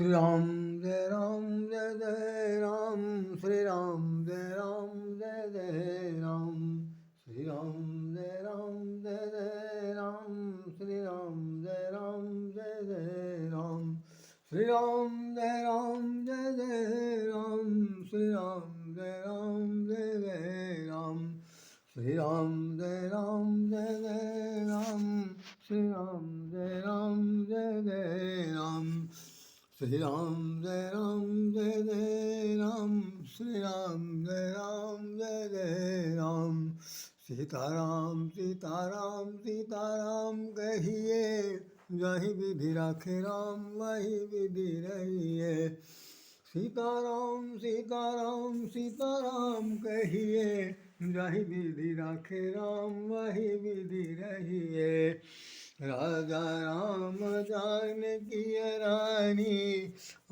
राम जय राम जय जय राम, श्री राम जय राम जय जय राम, श्री राम जय राम जय जय राम, श्री राम जय राम जय जय राम, श्री राम जय राम जय जय राम, श्री राम जय राम जय जय राम, श्री राम जय राम जय जय राम, श्री राम जय राम जय जय राम, श्री राम जय राम जय जय राम, श्री राम जय राम जय जय राम, सीताराम सीताराम सीताराम कहिए, जहीं विधि राखे राम वहीं विधि रहिए। सीताराम सीताराम सीताराम कहिए, जहीं विधि राखे राम वहीं विधि रहिए। राजा राम जानकी रानी,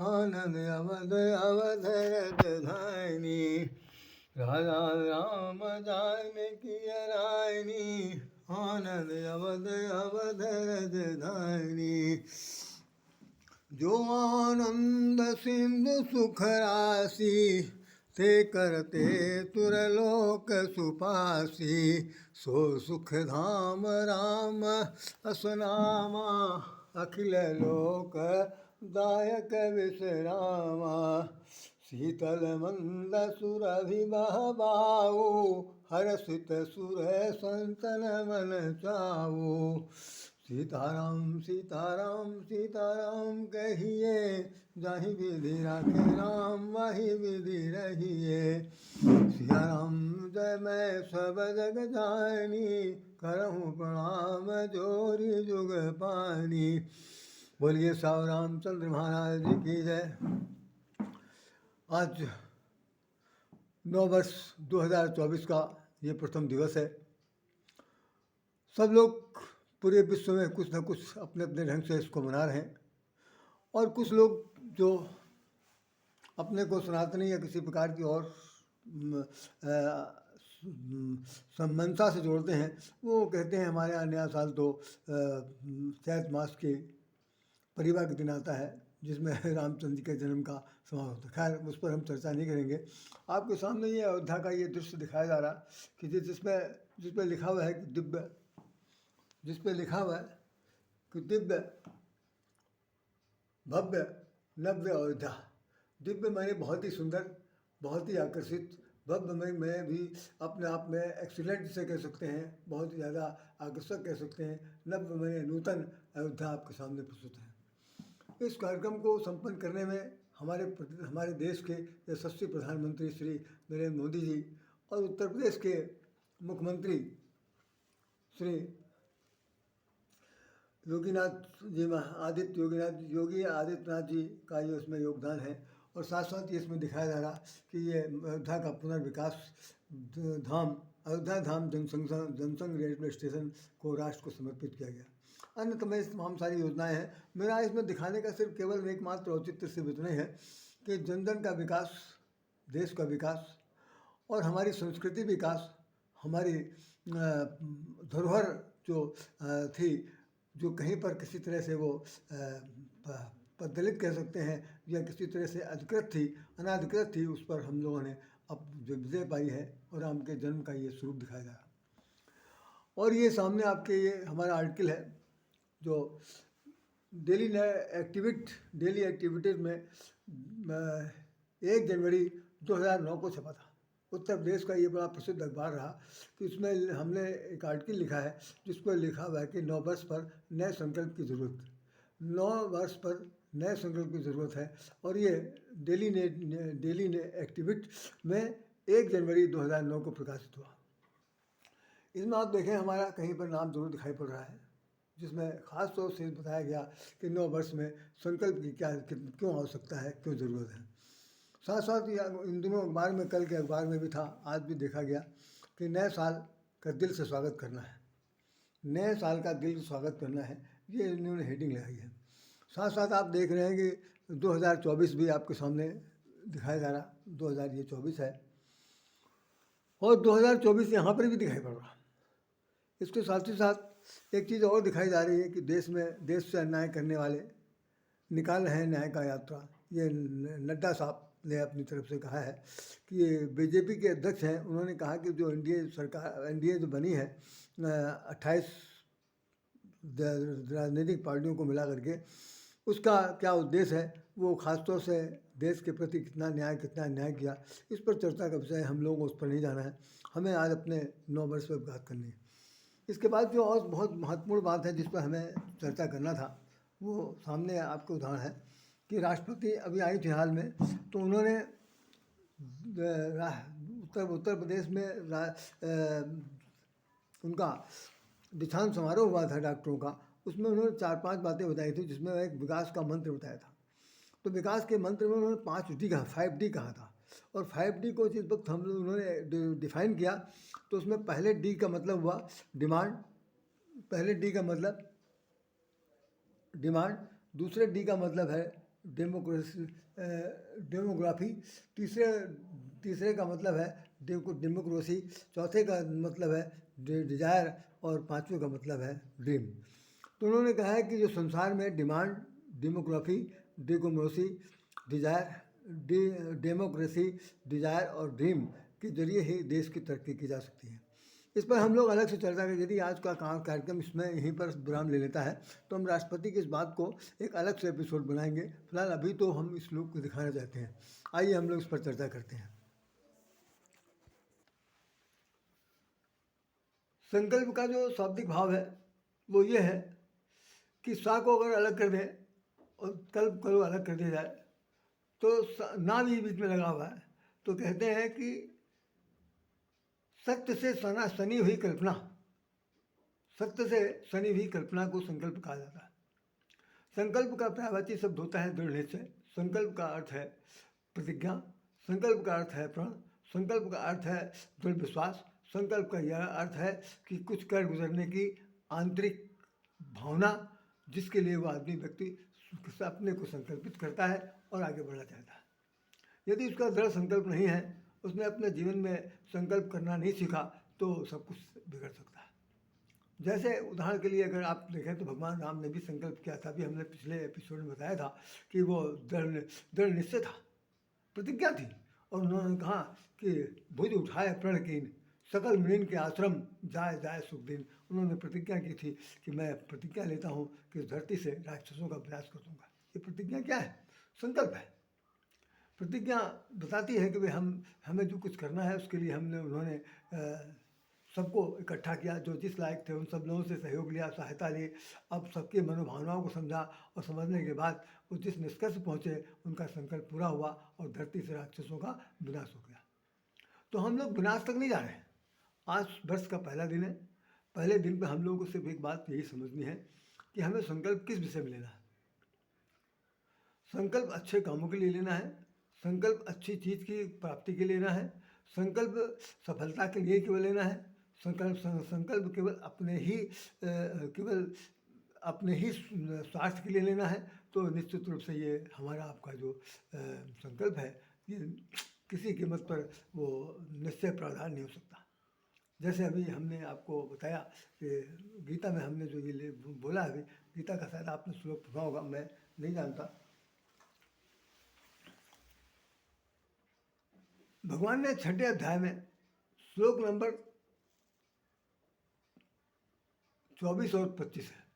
आनंद अवध अवधरत धानी। राजा राम जानकी रानी, आनंद अवध अवधरत धानी। जो आनंद सिंधु सुख राशि, ते करते तुरलोक सुपासी। सो सुख धाम राम असनामा, अखिल लोक दायक विश्रामा। शीतल मंद सुरभि बहबाऊ, हर्षित सुर संतन मन चाऊ। सीताराम सीताराम सीताराम कहिए, जहीं विधि राखे राम वहीं विधि रहिए। सिया राम जय मैं सब जग जानी, करहूँ प्रणाम जोरी जुग पानी। बोलिए साव रामचंद्र महाराज जी की जय। आज 9 वर्ष 2024 का ये प्रथम दिवस है। सब लोग पूरे विश्व में कुछ न कुछ अपने अपने ढंग से इसको मना रहे हैं, और कुछ लोग जो अपने को सनातनी या किसी प्रकार की और मंशा से जोड़ते हैं, वो कहते हैं हमारे यहाँ नया साल तो चैत मास के परिवार के दिन आता है, जिसमें रामचंद्र जी के जन्म का समारोह होता है। खैर उस पर हम चर्चा नहीं करेंगे। आपके सामने ये अयोध्या का ये दृश्य दिखाया जा रहा कि जिसमें लिखा हुआ है कि दिव्य, जिस पे लिखा हुआ है कि दिव्य भव्य नव्य अयोध्या। दिव्य माने बहुत ही सुंदर, बहुत ही आकर्षित। भव्य में भी अपने आप में एक्सीलेंट जिसे कह सकते हैं, बहुत ही ज़्यादा आकर्षक कह सकते हैं। नव्य माने नूतन अयोध्या आपके सामने प्रस्तुत है। इस कार्यक्रम को संपन्न करने में हमारे देश के यशस्वी प्रधानमंत्री श्री नरेंद्र मोदी जी और उत्तर प्रदेश के मुख्यमंत्री श्री योगी आदित्यनाथ जी का ये उसमें योगदान है। और साथ साथ ये इसमें दिखाया जा रहा कि ये अयोध्या का पुनर्विकास धाम, अयोध्या धाम जनसंघ रेलवे स्टेशन को राष्ट्र को समर्पित किया गया। अन्य तमाम सारी योजनाएं हैं। मेरा इसमें दिखाने का सिर्फ केवल एकमात्र औचित्य सिर्फ इतना ही है कि जन जन का विकास, देश का विकास और हमारी संस्कृति विकास, हमारी धरोहर जो थी, जो कहीं पर किसी तरह से वो पददलित कह सकते हैं या किसी तरह से अधिकृत थी, अनाधिकृत थी, उस पर हम लोगों ने अब जो विजय पाई है और राम के जन्म का ये स्वरूप दिखाया जा रहा। और ये सामने आपके ये हमारा आर्टिकल है जो डेली एक्टिविटीज़ में 1 जनवरी 2009 को छपा था। उत्तर प्रदेश का ये बड़ा प्रसिद्ध अखबार रहा कि उसमें हमने एक आर्टिकल लिखा है जिस पर लिखा हुआ है कि 9 वर्ष पर नए संकल्प की ज़रूरत। 9 वर्ष पर नए संकल्प की ज़रूरत है। और ये डेली ने एक्टिविटी में 1 जनवरी 2009 को प्रकाशित हुआ। इसमें आप देखें हमारा कहीं पर नाम जरूर दिखाई पड़ रहा है, जिसमें ख़ास तौर से बताया गया कि 9 वर्ष में संकल्प की क्यों आवश्यकता है, क्यों ज़रूरत है। साथ साथ इन दिनों अखबार में, कल के अखबार में भी था, आज भी देखा गया कि नए साल का दिल से स्वागत करना है, नए साल का दिल से स्वागत करना है, ये इन्होंने हेडिंग लगाई है। साथ साथ आप देख रहे हैं कि 2024 भी आपके सामने दिखाया जा रहा, 2024 है और 2024 यहाँ पर भी दिखाई पड़ रहा। इसके साथ ही साथ एक चीज़ और दिखाई जा रही है कि देश से अन्याय करने वाले निकाल रहे हैं न्याय का यात्रा। ये नड्डा साहब ने अपनी तरफ से कहा है कि ये बीजेपी के अध्यक्ष हैं, उन्होंने कहा कि जो एनडीए सरकार, एनडीए जो बनी है 28 राजनीतिक पार्टियों को मिला करके, उसका क्या उद्देश्य है, वो खासतौर से देश के प्रति कितना न्याय किया, इस पर चर्चा का विषय। हम लोगों को उस पर नहीं जाना है, हमें आज अपने 9 वर्ष पर बात करनी है। इसके बाद जो और बहुत महत्वपूर्ण बात है जिस पर हमें चर्चा करना था, वो सामने आपको उदाहरण है कि राष्ट्रपति अभी आई थी हाल में, तो उन्होंने उत्तर प्रदेश में उनका दीक्षांत समारोह हुआ था डॉक्टरों का। उसमें उन्होंने 4-5 बातें बताई थी, जिसमें एक विकास का मंत्र बताया था। तो विकास के मंत्र में उन्होंने 5D कहा, 5D कहा था। और 5D को जिस वक्त हम लोग उन्होंने डिफाइन किया, तो उसमें पहले D का मतलब हुआ डिमांड, पहले D का मतलब डिमांड, दूसरे D का मतलब है डेमोग्राफी, तीसरे का मतलब है डेमोक्रेसी, चौथे का मतलब है डिजायर, और पांचवें का मतलब है ड्रीम। तो उन्होंने कहा है कि जो संसार में डिमांड, डेमोग्राफी, डेमोक्रेसी, डिजायर और ड्रीम के जरिए ही देश की तरक्की की जा सकती है। इस पर हम लोग अलग से चर्चा करें। यदि आज का कार्यक्रम इसमें यहीं पर विराम ले लेता है, तो हम राष्ट्रपति की इस बात को एक अलग से एपिसोड बनाएंगे। फिलहाल अभी तो हम इस लोग को दिखाना चाहते हैं। आइए हम लोग इस पर चर्चा करते हैं। संकल्प का जो शाब्दिक भाव है वो ये है कि सा को अगर अलग कर दें और कल्प को अलग कर दिया जाए, तो ना भी बीच में लगा हुआ है, तो कहते हैं कि सत्य से सनी हुई कल्पना, सत्य से सनी हुई कल्पना को संकल्प कहा जाता है। संकल्प का पर्यायवाची शब्द होता है दृढ़ निश्चय। संकल्प का अर्थ है प्रतिज्ञा, संकल्प का अर्थ है प्रण, संकल्प का अर्थ है दृढ़ विश्वास, संकल्प का यह अर्थ है कि कुछ कर गुजरने की आंतरिक भावना, जिसके लिए वो आदमी व्यक्ति अपने को संकल्पित करता है और आगे बढ़ना चाहता है। यदि उसका दृढ़ संकल्प नहीं है, उसने अपने जीवन में संकल्प करना नहीं सीखा, तो सब कुछ बिगड़ सकता है। जैसे उदाहरण के लिए अगर आप देखें तो भगवान राम ने भी संकल्प किया था। अभी हमने पिछले एपिसोड में बताया था कि वो दृढ़ निश्चय था, प्रतिज्ञा थी, और उन्होंने कहा कि भुज उठाए प्रण कीन, सकल मृन के आश्रम जाए जाए सुख दिन। उन्होंने प्रतिज्ञा की थी कि मैं प्रतिज्ञा लेता हूँ कि इस धरती से राक्षसों का विनाश कर दूंगा। ये प्रतिज्ञा क्या है? संकल्प है। प्रतिज्ञा बताती है कि भाई हमें जो कुछ करना है उसके लिए उन्होंने सबको इकट्ठा किया, जो जिस लायक थे उन सब लोगों से सहयोग लिया, सहायता ली। अब सबके मनोभावनाओं को समझा, और समझने के बाद वो जिस निष्कर्ष पहुँचे, उनका संकल्प पूरा हुआ और धरती से राक्षसों का विनाश हो गया। तो हम लोग विनाश तक नहीं जा रहे हैं। आज वर्ष का पहला दिन है। पहले दिन पे हम लोगों को सिर्फ एक बात यही समझनी है कि हमें संकल्प किस विषय में लेना है। संकल्प अच्छे कामों के लिए लेना है, संकल्प अच्छी चीज़ की प्राप्ति के लिए लेना है, संकल्प सफलता के लिए केवल लेना है, संकल्प केवल अपने ही स्वार्थ के लिए लेना है। तो निश्चित रूप से ये हमारा आपका जो संकल्प है, ये किसी कीमत पर वो निश्चय प्रावधान नहीं हो सकता। जैसे अभी हमने आपको बताया कि गीता में हमने जो ये बोला है, गीता का शायद आपने श्लोक सुना होगा, मैं नहीं जानता। भगवान ने 6ठे अध्याय में श्लोक नंबर 24 और 25 है।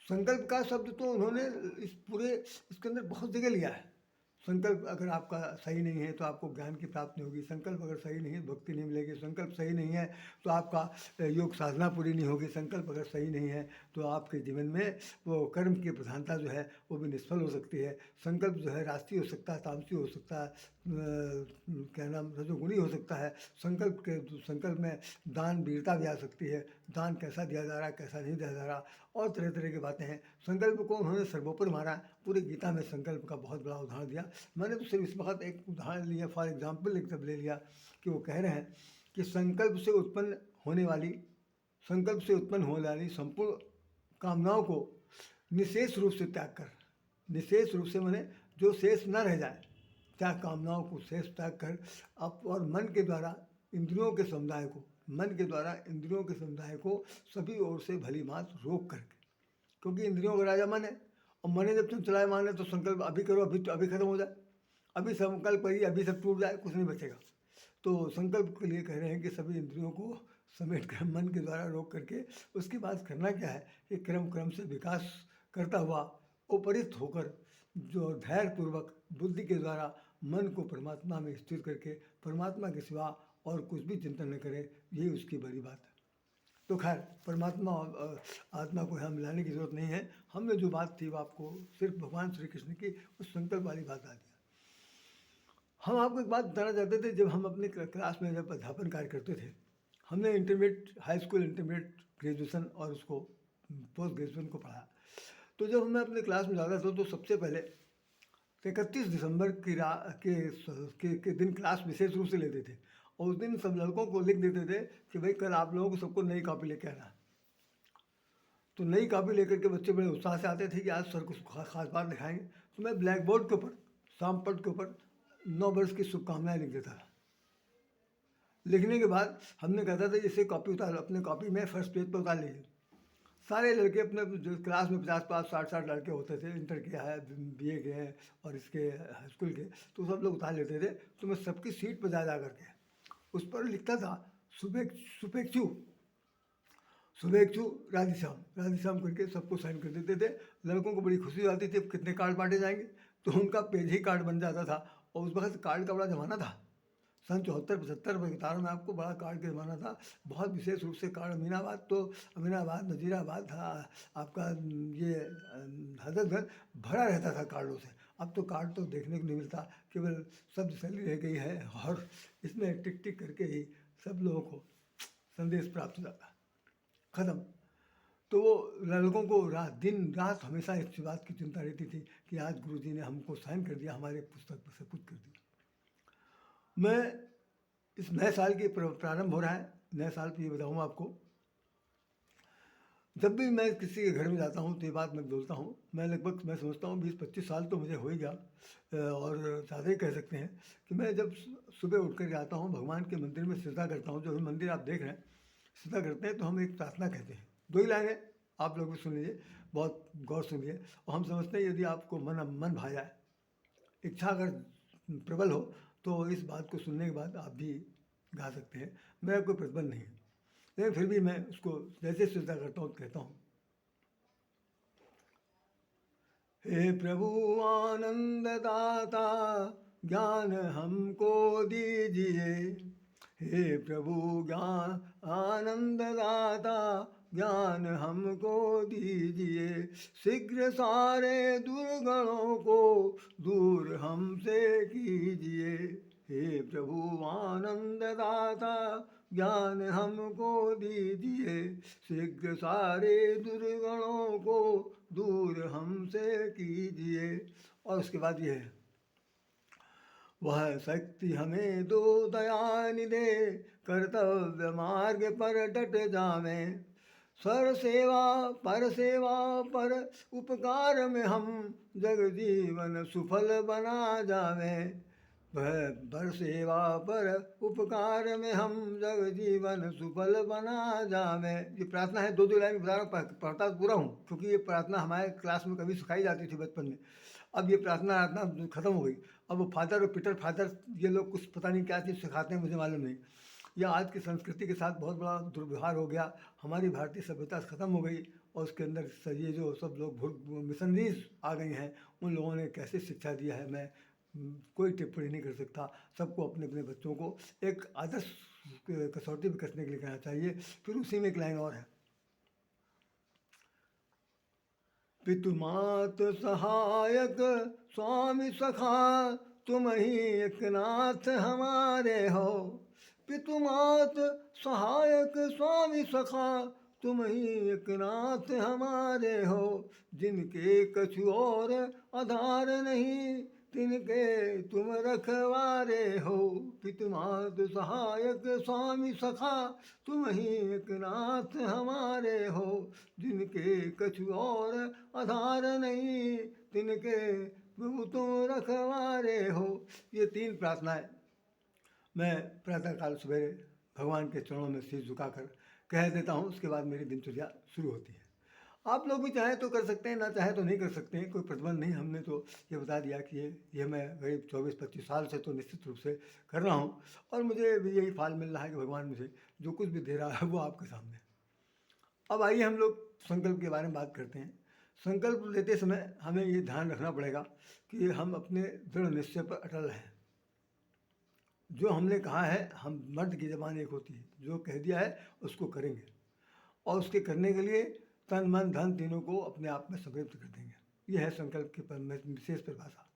संकल्प का शब्द तो उन्होंने इसके अंदर बहुत जगह लिया है। संकल्प अगर आपका सही नहीं है तो आपको ज्ञान की प्राप्ति नहीं होगी, संकल्प अगर सही नहीं है भक्ति नहीं मिलेगी, संकल्प सही नहीं है तो आपका योग साधना पूरी नहीं होगी, संकल्प अगर सही नहीं है तो आपके जीवन में वो कर्म की प्रधानता जो है वो भी निष्फल हो सकती है। संकल्प जो है राष्ट्रीय हो सकता है, तामसी हो सकता है, क्या नाम रजोगुणी हो सकता है। संकल्प में दान वीरता भी आ सकती है, दान कैसा दिया जा रहा है कैसा नहीं दिया जा रहा, और तरह तरह की बातें हैं। संकल्प को उन्होंने सर्वोपरि मारा। पूरी गीता में संकल्प का बहुत बड़ा उदाहरण दिया। मैंने तो सिर्फ इस वक्त एक उदाहरण लिया, फॉर एग्जाम्पल एक तब ले लिया कि वो कह रहे हैं कि संकल्प से उत्पन्न होने वाली संपूर्ण कामनाओं को निशेष रूप से त्याग कर, निशेष रूप से माने जो शेष न रह जाए, त्याग कामनाओं को शेष त्याग कर आप और मन के द्वारा इंद्रियों के समुदाय को सभी ओर से भली भांति रोक करके, क्योंकि इंद्रियों का राजा मन है और मैंने जब तुम चलाए माने तो संकल्प अभी करो, अभी तो अभी खत्म हो जाए, अभी संकल्प करिए, अभी सब टूट जाए, कुछ नहीं बचेगा। तो संकल्प के लिए कह रहे हैं कि सभी इंद्रियों को समेट कर मन के द्वारा रोक करके उसके बाद करना क्या है कि क्रम क्रम से विकास करता हुआ उपरित होकर जो धैर्यपूर्वक बुद्धि के द्वारा मन को परमात्मा में स्थिर करके परमात्मा के सिवा और कुछ भी चिंतन न करे, यही उसकी बड़ी बात है। तो खैर परमात्मा और आत्मा को यहाँ मिलाने की ज़रूरत नहीं है। हमने जो बात थी वो आपको सिर्फ भगवान श्री कृष्ण की उस संकल्प वाली बात आ दी। हम आपको एक बात बताना चाहते थे, जब हम अपने क्लास में जब अध्यापन कार्य करते थे, हमने intermediate, high school, intermediate, graduation और उसको पोस्ट ग्रेजुएशन को पढ़ा। तो जब मैं अपने क्लास में जाता था तो सबसे पहले 31 दिसंबर की के दिन क्लास विशेष रूप से लेते थे, और उस दिन सब लड़कों को लिख देते थे कि भाई कल आप लोगों को सबको नई कॉपी लेके आना है। तो नई कॉपी लेकर के बच्चे बड़े उत्साह से आते थे कि आज सर कुछ खास बात दिखाएंगे। तो मैं ब्लैक बोर्ड के ऊपर, शाम पट के ऊपर 9 वर्ष की शुभकामनाएं लिख देता था। लिखने के बाद हमने कहता था इसे कॉपी उतार, अपने कॉपी में फर्स्ट पेज पर उतार लीजिए। सारे लड़के अपने जो क्लास में 50 60 लड़के होते थे, इंटर किया है, BA के हैं और इसके हाई स्कूल के, तो सब लोग उतार लेते थे। तो मैं सबकी सीट पर जा करके उस पर लिखता था सुपेक्षु शुभेच्छु राधेश्याम, राधेश्याम करके सबको साइन कर देते थे। लड़कों को बड़ी खुशी आती थी कितने कार्ड बांटे जाएंगे, तो उनका पेज ही कार्ड बन जाता था। और उस वक्त कार्ड का बड़ा ज़माना था, सन 74 75 में बता रहा हूँ मैं आपको, बड़ा कार्ड का ज़माना था। बहुत विशेष रूप से कार्ड अमीनाबाद नज़ीराबाद था आपका, ये हजरतगंज भरा रहता था कार्डों से। अब तो कार्ड तो देखने को नहीं मिलता, केवल शब्द शैली रह गई है और इसमें टिक टिक करके ही सब लोगों को संदेश प्राप्त हो जाता, ख़त्म। तो वो लड़कों को दिन रात हमेशा इस बात की चिंता रहती थी कि आज गुरुजी ने हमको साइन कर दिया, हमारे पुस्तक पर सपुत कर दिया। मैं इस नए साल की प्रारंभ हो रहा है, नए साल पर ये बताऊँ आपको, जब भी मैं किसी के घर में जाता हूँ तो ये बात मैं बोलता हूँ, मैं लगभग मैं समझता हूँ 20-25 साल तो मुझे हो ही गया, और ज़्यादा ही कह सकते हैं कि मैं जब सुबह उठ कर जाता हूँ भगवान के मंदिर में सिजदा करता हूँ। जो भी मंदिर आप देख रहे हैं सिजदा करते हैं तो हम एक प्रार्थना कहते हैं, 2 ही लाइन है, आप लोग भी सुन लीजिए, बहुत गौर सुनिए। और हम समझते हैं यदि आपको मन भा जाए, इच्छा अगर प्रबल हो, तो इस बात को सुनने के बाद आप भी गा सकते हैं, मेरा कोई प्रतिबंध नहीं है। लेकिन फिर भी मैं उसको जैसे सिजदा करता हूँ कहता हूँ, हे प्रभु आनंद दाता ज्ञान हमको दीजिए, हे प्रभु ज्ञान आनंद दाता ज्ञान हमको दीजिए, शीघ्र सारे दुर्गणों को दूर हमसे कीजिए, हे प्रभु आनंद दाता ज्ञान हमको दीजिए, शीघ्र सारे दुर्गणों को दूर हमसे कीजिए। और उसके बाद ये है, वह शक्ति हमें दो दयानिधे, कर्तव्य मार्ग पर डट जावे, सर सेवा पर उपकार में हम जग जीवन सुफल बना जावे, वह पर सेवा पर उपकार में हम जग जीवन सुफल बना जावे। ये प्रार्थना है, 2 लाइन बता रहा हूँ, पढ़ता पूरा हूँ क्योंकि ये प्रार्थना हमारे क्लास में कभी सिखाई जाती थी बचपन में। अब ये प्रार्थना ख़त्म हो गई। अब वो फादर और पीटर फादर ये लोग कुछ पता नहीं क्या चीज़ सिखाते हैं, मुझे मालूम नहीं। यह आज की संस्कृति के साथ बहुत बड़ा दुर्व्यवहार हो गया, हमारी भारतीय सभ्यता ख़त्म हो गई और उसके अंदर ये जो सब लोग मिशनरीज आ गई हैं, उन लोगों ने कैसे शिक्षा दिया है मैं कोई टिप्पणी नहीं कर सकता। सबको अपने अपने बच्चों को एक आदर्श कसौटी पर कसने के लिए कहना चाहिए। फिर उसी में एक लाइन और है, पितु मात सहायक स्वामी सखा तुम ही एक नाथ हमारे हो, पितु मात सहायक स्वामी सखा तुम ही एक नाथ हमारे हो, जिनके कछु और आधार नहीं तिनके तुम रखवारे हो, पितु मात सहायक स्वामी सखा तुम ही एक नाथ हमारे हो, जिनके कछु और आधार नहीं तिनके प्रभु तुम रखवारे हो। ये 3 प्रार्थनाएं मैं प्रातःकाल सवेरे भगवान के चरणों में सिर झुकाकर कह देता हूँ, उसके बाद मेरी दिनचर्या शुरू होती है। आप लोग भी चाहें तो कर सकते हैं, ना चाहें तो नहीं कर सकते हैं, कोई प्रतिबंध नहीं। हमने तो ये बता दिया कि ये मैं करीब 24-25 साल से तो निश्चित रूप से कर रहा हूँ, और मुझे भी यही फल मिल रहा है कि भगवान मुझे जो कुछ भी दे रहा है वो आपके सामने। अब आइए हम लोग संकल्प के बारे में बात करते हैं। संकल्प लेते समय हमें ये ध्यान रखना पड़ेगा कि हम अपने दृढ़ निश्चय पर अटल रहें। जो हमने कहा है, हम मर्द की ज़बान एक होती है, जो कह दिया है उसको करेंगे, और उसके करने के लिए तन मन धन तीनों को अपने आप में संतृप्त कर देंगे। यह है संकल्प की विशेष परिभाषा।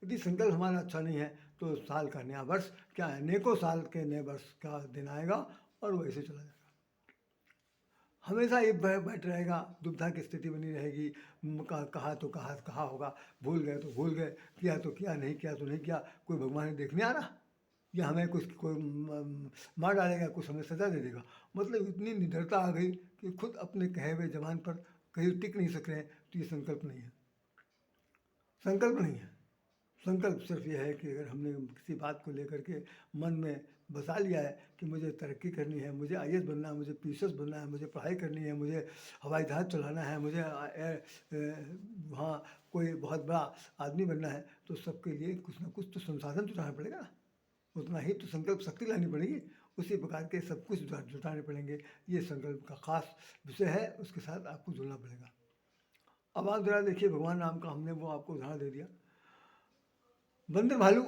यदि संकल्प हमारा अच्छा नहीं है तो साल का नया वर्ष क्या है, अनेकों साल के नए वर्ष का दिन आएगा और वो ऐसे चला जाएगा। हमेशा ये बैठ रहेगा, दुविधा की स्थिति बनी रहेगी। कहा तो कहा होगा, भूल गए तो भूल गए, किया तो किया, नहीं किया तो नहीं किया, कोई भगवान ने देखने आ रहा, या हमें कुछ कोई मार डालेगा, कुछ हमें सजा दे देगा। मतलब इतनी निडरता आ गई कि खुद अपने कहे हुए जबान पर कहीं टिक नहीं सक रहे हैं। तो ये संकल्प नहीं है, संकल्प नहीं है। संकल्प सिर्फ ये है कि अगर हमने किसी बात को लेकर के मन में बसा लिया है कि मुझे तरक्की करनी है, मुझे आईएएस बनना है, मुझे पीसीएस बनना है, मुझे पढ़ाई करनी है, मुझे हवाई जहाज़ चलाना है, मुझे वहाँ कोई बहुत बड़ा आदमी बनना है, तो सबके लिए कुछ ना कुछ तो संसाधन जुटाना पड़ेगा ना, उतना ही तो संकल्प शक्ति लानी पड़ेगी। उसी प्रकार के सब कुछ जुटाने पड़ेंगे। ये संकल्प का खास विषय है, उसके साथ आपको जुड़ना पड़ेगा। अब आप जरा देखिए, भगवान राम का हमने वो आपको उदाहरण दे दिया। बंदर भालू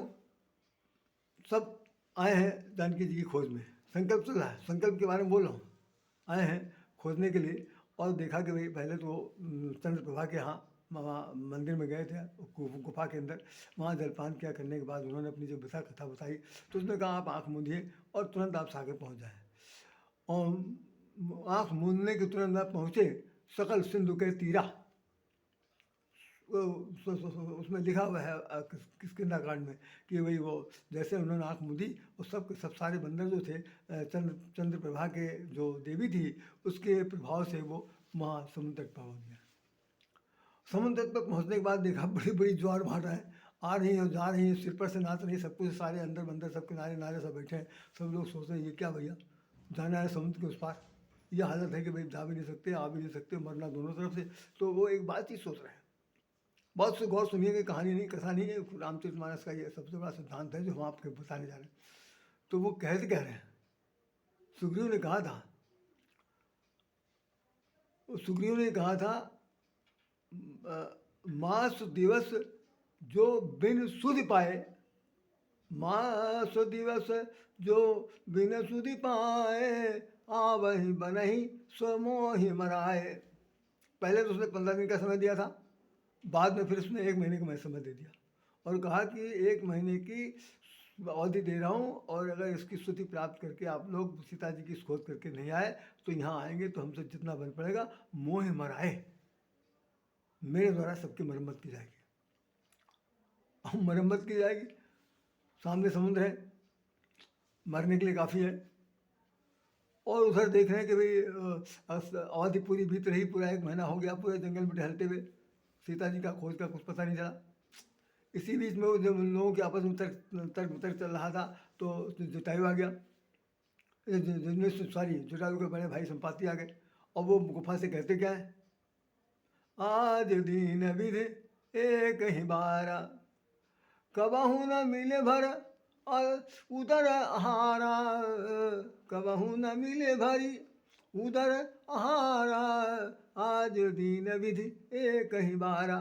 सब आए हैं जानकी जी की खोज में, संकल्प चल रहा है, संकल्प के बारे में बोल रहा हूँ। आए हैं खोजने के लिए, और देखा कि भाई पहले तो चंद्रप्रभा के यहाँ वहाँ मंदिर में गए थे, गुफा के अंदर। वहाँ जलपान किया करने के बाद उन्होंने अपनी जो व्यथा कथा बताई, तो उसने कहा आप आँख मूंदिए और तुरंत आप सागर पहुँच जाएँ। और आँख मूंदने के तुरंत आप पहुँचे, सकल सिंधु के तीरा, उसमें लिखा हुआ है किष्किंधा कांड में कि भाई वो जैसे उन्होंने आँख मूंदी, और सब सारे बंदर जो थे, चंद्रप्रभा के जो देवी थी उसके प्रभाव से वो वहाँ समुद्र तट पर पहुँच गया। समुद्र तट पर पहुँचने के बाद देखा बड़ी बड़ी ज्वार भाटाएँ आ रही हैं और जा रही हैं, सिर पर से नाच रही हैं, सब कुछ, सारे अंदर बंदर सब किनारे नारे सब बैठे हैं। सब लोग सोच रहे हैं ये क्या भैया, जाना है समुद्र के उस पार, ये हालत है कि भाई जा भी नहीं सकते, आ भी नहीं सकते, मरना दोनों तरफ से। तो वो एक बात ही सोच रहे हैं। बहुत से गौर सुनिए कि कहानी नहीं, कथा नहीं है, रामचरितमानस का ये सबसे बड़ा सिद्धांत है जो हम आपके बताने जा रहे हैं। तो वो कैसे कह रहे हैं, सुग्रीव ने कहा था, मास दिवस जो बिन सुधि पाए, मास दिवस जो बिन सुधि पाए, आवहि बनहि स्वमोहि मराए। पहले तो उसने 15 दिन का समय दिया था, बाद में फिर उसने 1 महीने का मैं समय दे दिया, और कहा कि 1 महीने की अवधि दे रहा हूँ, और अगर इसकी स्तुति प्राप्त करके आप लोग सीता जी की खोज करके नहीं आए तो यहाँ आएंगे तो हमसे जितना बन पड़ेगा मोह मराए, मेरे द्वारा सबकी मरम्मत की जाएगी। अब मरम्मत की जाएगी, सामने समुद्र है, मरने के लिए काफ़ी है। और उधर देख रहे हैं कि भाई अवधि पूरी बीत रही, पूरा 1 महीना हो गया पूरे जंगल में टहलते हुए, सीता जी का खोज का कुछ पता नहीं चला। इसी बीच में वो जब लोगों के आपस में तर्क चल रहा था तो जटायु आ गया, सॉरी जटायु के बड़े भाई संपाति आ गए, और वो गुफा से कहते क्या है, आज दीन विधि एक ही बारा, कबहू न मिले भर और उदर आहारा, कबहू न मिले भरी उदर आहारा, आज दीन विधि एक ही बारा।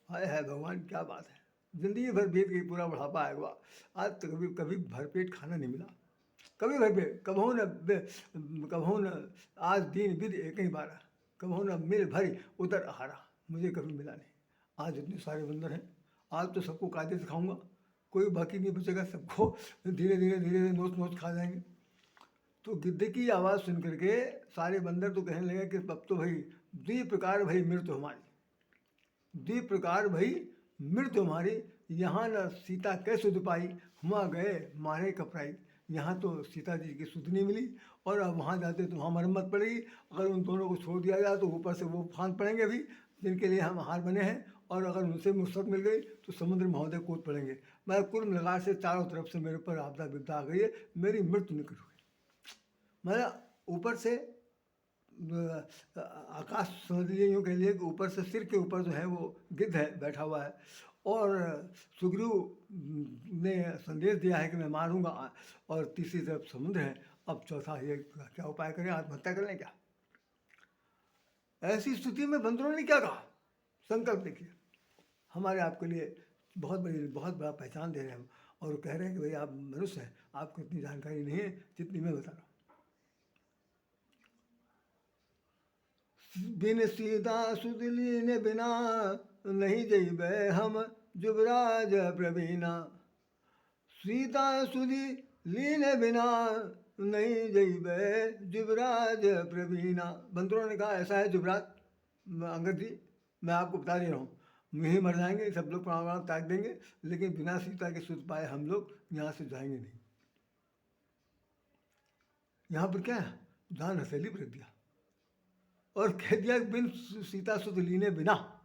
हाय है भगवान, क्या बात है, जिंदगी भर बीत गई, पूरा बुढ़ापा आएगा, आज तो कभी भरपेट खाना नहीं मिला, कभी भरपेट, कबहू न आज दीन विधि एक ही बारा, कबहू न मिल भरी उदर आहारा, मुझे कभी मिला नहीं। आज इतने सारे बंदर हैं, आज तो सबको कायदे से खाऊंगा, कोई बाकी नहीं बचेगा, सबको धीरे धीरे नोच खा जाएंगे। तो गिद्ध की आवाज़ सुन करके सारे बंदर तो कहने लगे कि अब तो भाई द्वि प्रकार भाई मृत्यु हमारी, द्वि प्रकार भाई मृत्यु हमारी, यहाँ न सीता कैसे सुध पाई, हुआ गए मारे कपराई। यहाँ तो सीता जी की सुध नहीं मिली, और अब वहाँ जाते तो वहाँ मरम्मत पड़ेगी, अगर उन दोनों को छोड़ दिया जाए तो ऊपर से वो फांद पड़ेंगे भी जिनके लिए हम हार बने हैं, और अगर उनसे मुफ्त मिल गई तो समुद्र महोदय कूद पड़ेंगे। मैं कुल मिलाकर से चारों तरफ से मेरे ऊपर आपदा विपदा आ गई है, मेरी मृत्यु निकट हुई। मतलब ऊपर से आकाश समझ लीजिए, यूँ कह लीजिए कि ऊपर से सिर के ऊपर जो है वो गिद्ध है बैठा हुआ है, और सुग्रीव ने संदेश दिया है कि मैं मारूंगा, और तीसरी तरफ समुद्र है। अब चौथा ये क्या उपाय करें, आत्महत्या कर लें क्या? ऐसी स्थिति में बंदरों ने क्या कहा? संकल्प देखिए, हमारे आपके लिए बहुत बड़ा पहचान दे रहे हैं हम, और वो कह रहे हैं कि भाई आप मनुष्य हैं, आपको इतनी जानकारी नहीं है जितनी मैं बता रहा हूँ। बिन सीता सुत लीन बिना, नहीं जइबै हम जुबराज प्रवीणा। सीता सुधि लीन बिना, नहीं जइबै जुबराज प्रवीणा। बंदरों ने कहा ऐसा है जुबराज अंगद जी, मैं आपको बता दे रहा हूँ, यहीं मर जाएंगे, सब लोग प्राण प्राण त्याग देंगे, लेकिन बिना सीता के सुध पाए हम लोग यहाँ से जाएंगे नहीं। यहाँ पर क्या है, दान हथेली पर रख दिया और कह दिया बिन सीता सुध लीने बिना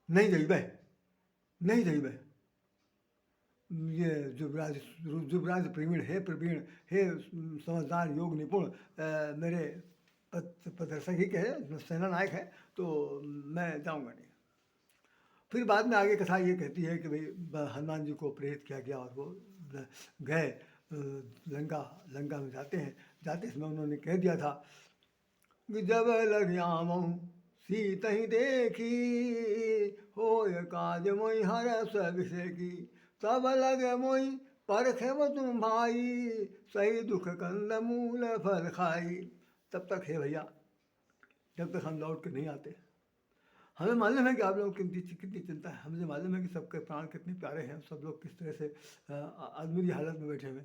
नहीं जइबै, नहीं जइबै। ये जुबराज प्रवीण, हे प्रवीण, हे समझदार योग निपुण, मेरे प्रदर्शक ही कहे, सेना नायक है, तो मैं जाऊंगा नहीं। फिर बाद में आगे कथा ये कहती है कि भाई हनुमान जी को प्रेरित किया गया और वो गए लंका में जाते समय उन्होंने कह दिया था कि जब लग आमऊ सीत ही देखी, हो काज मोई हरस विषय की, तब लगे मोई परखे वो तुम भाई, सही दुख कंद मूल फल खाई। तब तक है भैया, जब तक हम लौट के नहीं आते, हमें मालूम है कि आप लोगों की कितनी चिंता है, हमें मालूम है कि सबके प्राण कितने प्यारे हैं, सब लोग किस तरह से आदमी की हालत में बैठे हुए।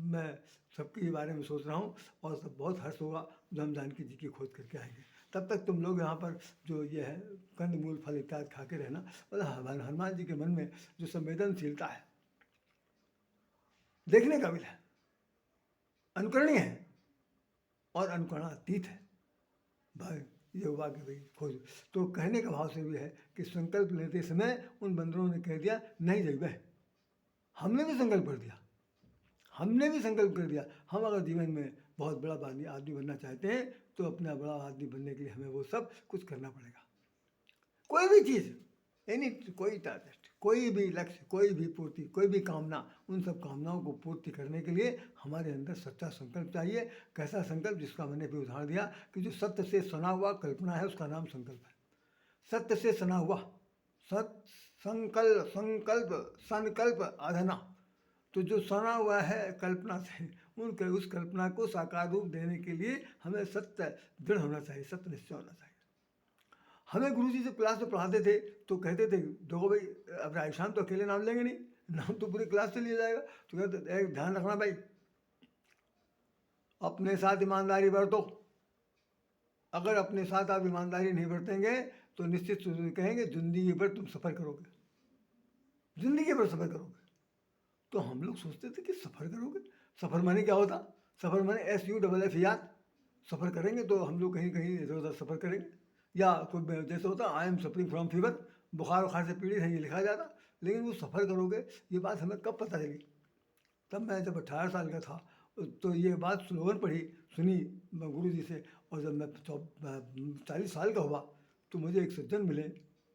मैं सबके बारे में सोच रहा हूँ, और सब बहुत हर्ष होगा जब हम जानकी जी की खोज करके आएंगे। तब तक तुम लोग यहाँ पर जो ये है कंद मूल फल इत्यादि खा के रहना। मतलब हनुमान जी के मन में जो संवेदनशीलता है देखने काबिल है, अनुकरणीय है और अनुकरणातीत है। भाई ये हुआ कि भाई खोज, तो कहने का भाव से भी है कि संकल्प लेते समय उन बंदरों ने कह दिया नहीं जइबै। हमने भी संकल्प कर दिया, हमने भी संकल्प कर दिया, हम अगर जीवन में बहुत बड़ा आदमी बनना चाहते हैं तो अपना बड़ा आदमी बनने के लिए हमें वो सब कुछ करना पड़ेगा। कोई भी चीज़, कोई टारगेट, कोई भी लक्ष्य, कोई भी पूर्ति, कोई भी कामना, उन सब कामनाओं को पूर्ति करने के लिए हमारे अंदर सच्चा संकल्प चाहिए। कैसा संकल्प, जिसका मैंने भी उदाहरण दिया कि जो सत्य से सना हुआ कल्पना है उसका नाम संकल्प है। सत्य से सना हुआ, संकल्प संकल्प आधना, तो जो सना हुआ है कल्पना से, उस कल्पना को साकार रूप देने के लिए हमें सत्य दृढ़ होना चाहिए, सत्य निश्चय होना चाहिए। हमें गुरुजी जब क्लास में पढ़ाते थे तो कहते थे देखो भाई, अब राजस्थान तो अकेले नाम लेंगे नहीं, नाम तो पूरी क्लास से लिया जाएगा, तो कहते ध्यान रखना भाई, अपने साथ ईमानदारी बरतो। अगर अपने साथ आप ईमानदारी नहीं बरतेंगे तो निश्चित कहेंगे जिंदगी भर तुम सफ़र करोगे, जिंदगी भर सफ़र करोगे। तो हम लोग सोचते थे कि सफ़र करोगे, सफ़र माने क्या होता, सफ़र माने SUFF, सफ़र करेंगे तो हम लोग कहीं कहीं इधर उधर सफ़र करेंगे, या कोई जैसे होता I am suffering from fever, बुखार वखार से पीड़ित है, ये लिखा जाता। लेकिन वो सफ़र करोगे, ये बात हमें कब पता चली, तब मैं जब 18 साल का था तो ये बात स्लोगन पढ़ी सुनी गुरु जी से, और जब मैं 40 साल का हुआ तो मुझे एक सज्जन मिले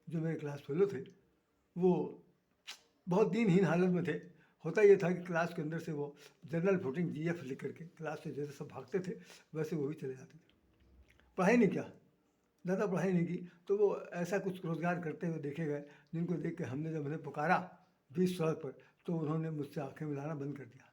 जो मेरे क्लास फेलो थे। वो बहुत दीनहीन हालत में थे। होता ये था कि क्लास के अंदर से वो जनरल फुटिंग GF लिख करके क्लास से जैसे सब भागते थे वैसे वो भी चले जाते थे, पढ़ाई नहीं किया, ज़्यादा पढ़ाई नहीं की। तो वो ऐसा कुछ रोज़गार करते हुए देखे गए, जिनको देख के हमने जब उन्हें पुकारा बीच सड़क पर तो उन्होंने मुझसे आंखें मिलाना बंद कर दिया।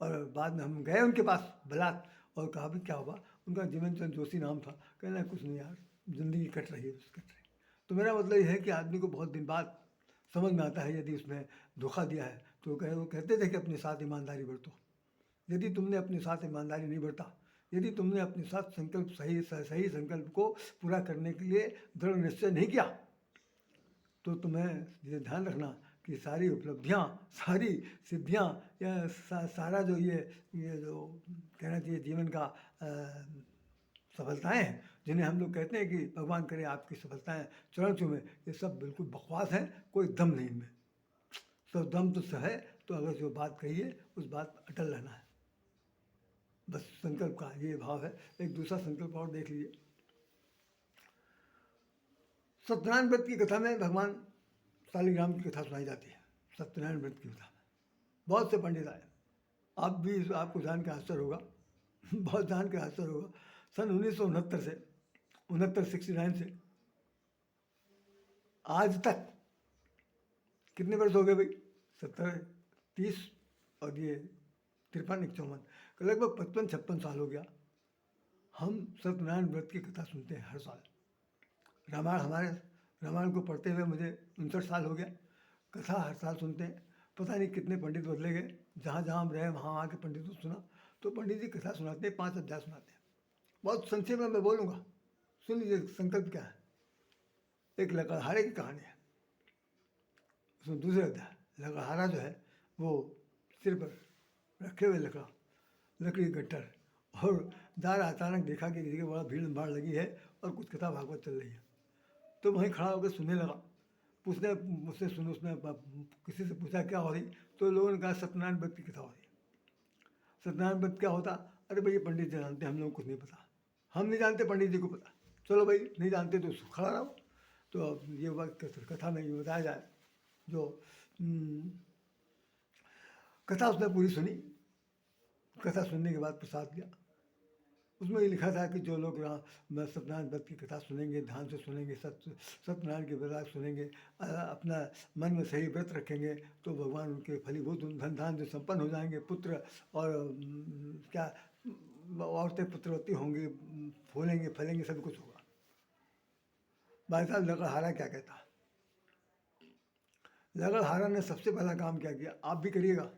और बाद में हम गए उनके पास बलात और कहा भी क्या हुआ, उनका जीवन चंद जोशी नाम था, कहना कुछ नहीं यार, ज़िंदगी कट रही है, कट रही। तो मेरा मतलब यह है कि आदमी को बहुत दिन बाद समझ में आता है यदि उसने धोखा दिया है तो वो कहते थे कि अपने साथ ईमानदारी बरतो। यदि तुमने अपने साथ ईमानदारी नहीं बरता, यदि तुमने अपने साथ संकल्प सही संकल्प को पूरा करने के लिए दृढ़ निश्चय नहीं किया, तो तुम्हें ये ध्यान रखना कि सारी उपलब्धियाँ, सारी सिद्धियाँ, या सारा जो ये जो कहना चाहिए जीवन का सफलताएँ हैं, जिन्हें हम लोग कहते हैं कि भगवान करे आपकी सफलताएँ चरण चूमे, ये सब बिल्कुल बकवास हैं, कोई दम नहीं इनमें। सब दम तो है, तो अगर जो बात कही है उस बात पर अटल रहना है। बस संकल्प का ये भाव है। एक दूसरा संकल्प और देख लीजिए। सत्यनारायण व्रत की कथा में भगवान शालिग्राम की कथा सुनाई जाती है। सत्यनारायण व्रत की कथा में बहुत से पंडित आए, आप भी, आपको जान के आश्चर्य होगा बहुत जान के आश्चर्य होगा। सन 1969 से 69 से आज तक कितने वर्ष हो गए भाई? 70, 30 और ये 53, 54, लगभग 55-56 साल हो गया। हम सत्यनारायण व्रत की कथा सुनते हैं हर साल। रामायण को पढ़ते हुए मुझे 59 साल हो गया। कथा हर साल सुनते हैं। पता नहीं कितने पंडित बदले गए, जहाँ जहाँ हम रहे वहाँ वहाँ के पंडितों को सुना। तो पंडित जी कथा सुनाते हैं, 5 अध्याय सुनाते हैं। बहुत संक्षेप में मैं बोलूँगा, सुन लीजिए संकल्प क्या है। एक लकड़हारे की कहानी है। उसमें दूसरे अध्याय, लकड़हारा जो है वो सिर पर रखे हुए लकड़ी गट्टर, और दार अचानक देखा कि किसी के बड़ा भीड़ भाड़ लगी है और कुछ कथा भागवत चल रही है। तो वहीं खड़ा होकर सुनने लगा। उसने किसी से पूछा क्या हो रही, तो लोगों ने कहा सत्यनारायण व्रत की कथा हो रही है। सत्यनारायण व्रत क्या होता? अरे भाई ये पंडित जी जानते, हम लोगों को कुछ नहीं पता। हम नहीं जानते, पंडित जी को पता। चलो भाई नहीं जानते तो खड़ा रहो। तो अब ये कथा में ये बताया जाए, जो कथा उसने पूरी सुनी। कथा सुनने के बाद प्रसाद लिया। उसमें ये लिखा था कि जो लोग सत्यनारायण व्रत की कथा सुनेंगे, ध्यान से सुनेंगे, सत्यनारायण के व्रत सुनेंगे, अपना मन में सही व्रत रखेंगे, तो भगवान उनके फलीभूत धन धान से संपन्न हो जाएंगे। पुत्र और क्या औरतें पुत्रवती होंगी, फूलेंगे फलेंगे, सब कुछ होगा। भाई साहब लकड़हारा क्या कहता है? लकड़हारा ने सबसे पहला काम क्या किया, आप भी करिएगा,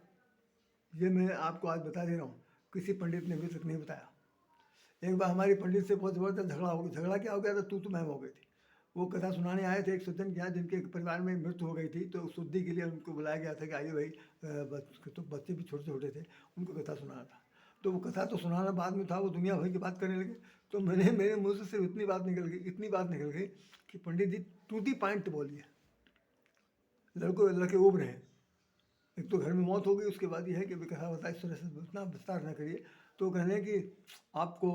ये मैं आपको आज बता दे रहा हूँ, किसी पंडित ने अभी तक नहीं बताया। एक बार हमारी पंडित से बहुत ज़बरदस्त झगड़ा हो गया। झगड़ा क्या हो गया था? तू मैं हो गई थी। वो कथा सुनाने आए थे एक सज्जन के यहाँ, जिनके परिवार में मृत्यु हो गई थी। तो शुद्धि के लिए उनको बुलाया गया था कि आइए भाई, तो बच्चे भी छोटे छोटे थे, उनको कथा सुनाना था। तो वो कथा तो सुनाना बाद में था, वो दुनिया भर की बात करने लगे। तो मेरे मुँह से सिर्फ इतनी बात निकल गई कि पंडित जी टू दी पॉइंट बोलिए। लड़के उब रहे हैं। एक तो घर में मौत हो गई, उसके बाद ये है कि कथा बता इस तरह से उतना विस्तार न करिए। तो कहने कि आपको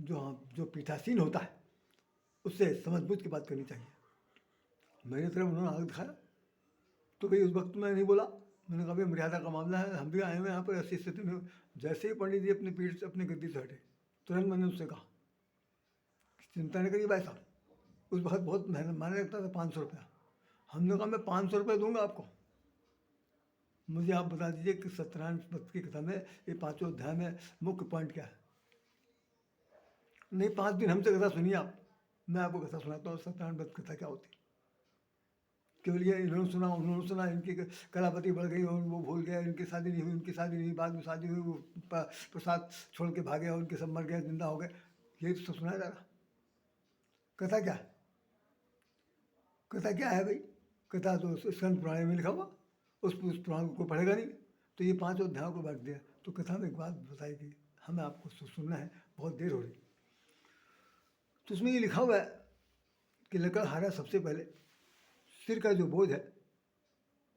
जो पीठासीन होता है उससे समझ बूझ के बात करनी चाहिए। मेरी तरफ उन्होंने आग दिखाया। तो भाई उस वक्त मैं नहीं बोला। मैंने कहा भाई मर्यादा का मामला है, हम भी आए हुए यहाँ पर ऐसी स्थिति में। जैसे ही पंडित जी अपनी पीठ से अपनी गद्दी से हटे, तुरंत मैंने उससे कहा चिंता नहीं करिए भाई साहब। उस वक्त बहुत माने लगता था 500 रुपया। हमने कहा मैं 500 रुपये दूंगा आपको, मुझे आप बता दीजिए कि सत्यनारायण व्रत की कथा में ये 5 अध्याय में मुख्य पॉइंट क्या है। नहीं, 5 दिन हमसे कथा सुनिए आप, मैं आपको कथा सुनाता हूँ सत्यनारायण व्रत कथा क्या होती। केवल ये इन्होंने सुना उन्होंने सुना, इनकी कलापति बढ़ गई और वो भूल गया, इनकी शादी नहीं हुई, उनकी शादी नहीं हुई, बाद में शादी हुई, वो प्रसाद छोड़ के भागे और उनके सब मर गए, जिंदा हो गए। यही तो सब सुनाया जा रहा। कथा क्या है? कथा क्या है भाई? कथा तो स्कंद पुराण में लिखा हुआ, उस पुराण को कोई पढ़ेगा नहीं। तो ये 5 अध्यायों को बांट दिया। तो कथा में एक बात बताई कि हमें आपको सुनना है, बहुत देर हो रही। तो उसमें ये लिखा हुआ है कि लकड़हारा सबसे पहले सिर का जो बोझ है,